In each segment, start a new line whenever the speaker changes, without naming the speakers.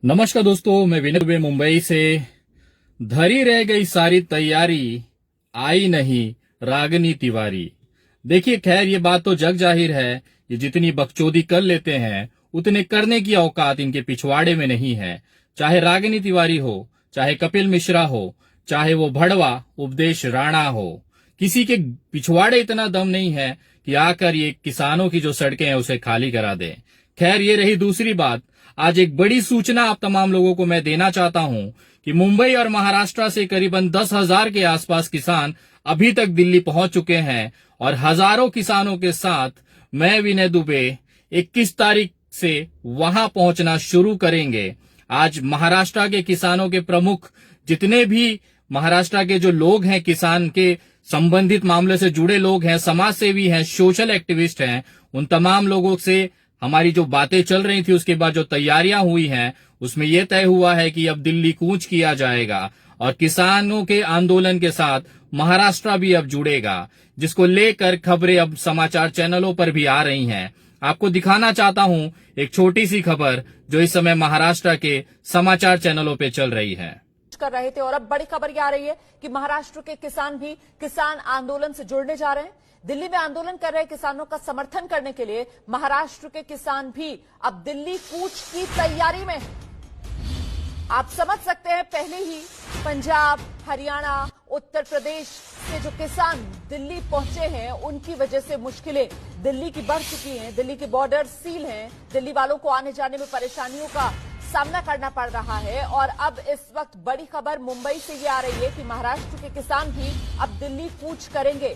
नमस्कार दोस्तों, मैं विनय दुबे मुंबई से। धरी रह गई सारी तैयारी, आई नहीं रागनी तिवारी। देखिए, खैर ये बात तो जग जाहिर है, ये जितनी बकचोदी कर लेते हैं उतने करने की औकात इनके पिछवाड़े में नहीं है। चाहे रागिनी तिवारी हो, चाहे कपिल मिश्रा हो, चाहे वो भड़वा उपदेश राणा हो, किसी के पिछवाड़े इतना दम नहीं है कि आकर ये किसानों की जो सड़कें हैं उसे खाली करा दे। खैर, ये रही दूसरी बात। आज एक बड़ी सूचना आप तमाम लोगों को मैं देना चाहता हूं कि मुंबई और महाराष्ट्र से करीबन 10,000 के आसपास किसान अभी तक दिल्ली पहुंच चुके हैं और हजारों किसानों के साथ मैं विनय दुबे 21 तारीख से वहां पहुंचना शुरू करेंगे। आज महाराष्ट्र के किसानों के प्रमुख, जितने भी महाराष्ट्र के जो लोग हैं, किसान के संबंधित मामले से जुड़े लोग हैं, समाज सेवी हैं, सोशल एक्टिविस्ट हैं, उन तमाम लोगों से हमारी जो बातें चल रही थी, उसके बाद जो तैयारियां हुई हैं, उसमें यह तय हुआ है कि अब दिल्ली कूच किया जाएगा और किसानों के आंदोलन के साथ महाराष्ट्र भी अब जुड़ेगा, जिसको लेकर खबरें अब समाचार चैनलों पर भी आ रही हैं। आपको दिखाना चाहता हूं एक छोटी सी खबर जो इस समय महाराष्ट्र के समाचार चैनलों पे चल रही है।
कर रहे थे और अब बड़ी खबर ये आ रही है कि महाराष्ट्र के किसान भी किसान आंदोलन से जुड़ने जा रहे हैं। दिल्ली में आंदोलन कर रहे किसानों का समर्थन करने के लिए महाराष्ट्र के किसान भी अब दिल्ली कूच की तैयारी में। आप समझ सकते हैं, पहले ही पंजाब, हरियाणा, उत्तर प्रदेश से जो किसान दिल्ली पहुंचे हैं, उनकी वजह से मुश्किलें दिल्ली की बढ़ चुकी हैं। दिल्ली के बॉर्डर सील हैं, दिल्ली वालों को आने जाने में परेशानियों का सामना करना पड़ रहा है। और अब इस वक्त बड़ी खबर मुंबई से ये आ रही है कि महाराष्ट्र के किसान भी अब दिल्ली कूच करेंगे।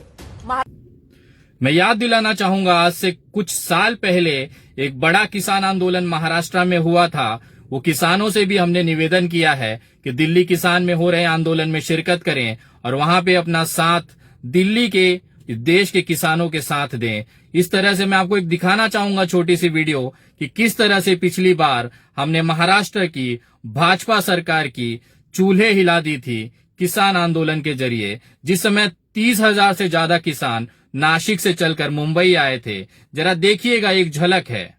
मैं याद दिलाना चाहूंगा, आज से कुछ साल पहले एक बड़ा किसान आंदोलन महाराष्ट्र में हुआ था। वो किसानों से भी हमने निवेदन किया है कि दिल्ली किसान में हो रहे आंदोलन में शिरकत करें और वहां पे अपना साथ दिल्ली के, देश के किसानों के साथ दें। इस तरह से मैं आपको एक दिखाना चाहूंगा छोटी सी वीडियो कि किस तरह से पिछली बार हमने महाराष्ट्र की भाजपा सरकार की चूल्हे हिला दी थी किसान आंदोलन के जरिए, जिस समय 30,000 से ज्यादा किसान नासिक से चलकर मुंबई आए थे। जरा देखिएगा, एक झलक है।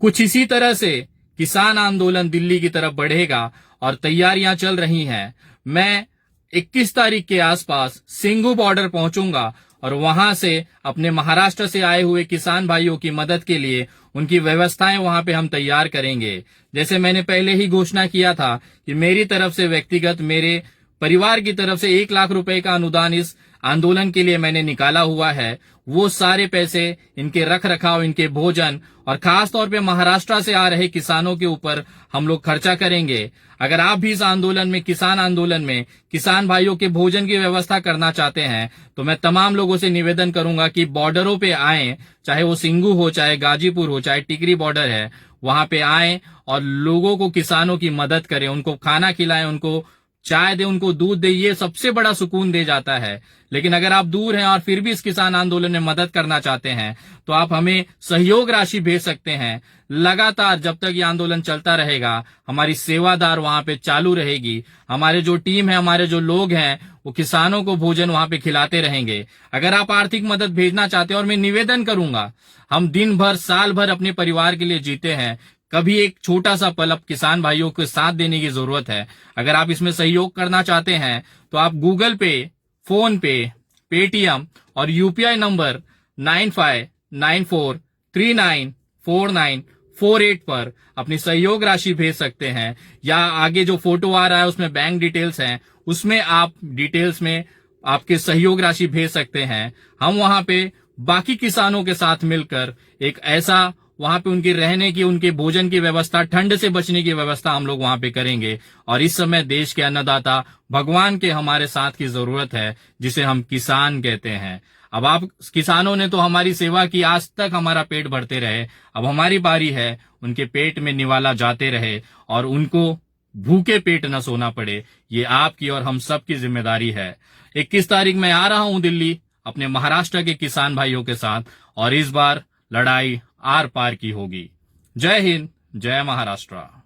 कुछ इसी तरह से किसान आंदोलन दिल्ली की तरफ बढ़ेगा और तैयारियां चल रही हैं। मैं 21 तारीख के आसपास सिंघू बॉर्डर पहुंचूंगा और वहां से अपने महाराष्ट्र से आए हुए किसान भाइयों की मदद के लिए उनकी व्यवस्थाएं वहां पे हम तैयार करेंगे। जैसे मैंने पहले ही घोषणा किया था कि मेरी तरफ से व्यक्तिगत, मेरे परिवार की तरफ से 1 लाख रुपए का अनुदान इस आंदोलन के लिए मैंने निकाला हुआ है। वो सारे पैसे इनके रख रखाव, इनके भोजन और खास तौर पे महाराष्ट्र से आ रहे किसानों के ऊपर हम लोग खर्चा करेंगे। अगर आप भी इस आंदोलन में, किसान आंदोलन में किसान भाइयों के भोजन की व्यवस्था करना चाहते हैं, तो मैं तमाम लोगों से निवेदन करूंगा कि बॉर्डरों पे आएं, चाहे वो सिंघू हो, चाहे गाजीपुर हो, चाहे टिकरी बॉर्डर है, वहां पे आएं और लोगों को, किसानों की मदद करें, उनको खाना खिलाएं, उनको चाय दे, उनको दूध दे। ये सबसे बड़ा सुकून दे जाता है। लेकिन अगर आप दूर हैं और फिर भी इस किसान आंदोलन में मदद करना चाहते हैं, तो आप हमें सहयोग राशि भेज सकते हैं। लगातार जब तक ये आंदोलन चलता रहेगा, हमारी सेवादार वहां पे चालू रहेगी। हमारे जो टीम है, हमारे जो लोग हैं, वो किसानों को भोजन वहां पे खिलाते रहेंगे। अगर आप आर्थिक मदद भेजना चाहते हैं, और मैं निवेदन करूंगा, हम दिन भर, साल भर अपने परिवार के लिए जीते हैं, कभी एक छोटा सा पल अब किसान भाइयों को साथ देने की जरूरत है। अगर आप इसमें सहयोग करना चाहते हैं, तो आप गूगल पे, फोन पे, पेटीएम और यूपीआई नंबर 9594394948 पर अपनी सहयोग राशि भेज सकते हैं। या आगे जो फोटो आ रहा है उसमें बैंक डिटेल्स हैं, उसमें आप डिटेल्स में आपके सहयोग राशि भेज सकते हैं। हम वहां पे बाकी किसानों के साथ मिलकर एक ऐसा वहां पे उनके रहने की, उनके भोजन की व्यवस्था, ठंड से बचने की व्यवस्था हम लोग वहां पे करेंगे। और इस समय देश के अन्नदाता भगवान के हमारे साथ की जरूरत है, जिसे हम किसान कहते हैं। अब आप किसानों ने तो हमारी सेवा की, आज तक हमारा पेट भरते रहे, अब हमारी बारी है उनके पेट में निवाला जाते रहे और उनको भूखे पेट न सोना पड़े। ये आपकी और हम सब की जिम्मेदारी है। 21 तारीख में आ रहा हूं दिल्ली अपने महाराष्ट्र के किसान भाइयों के साथ, और इस बार लड़ाई आर पार की होगी। जय हिंद, जय महाराष्ट्र।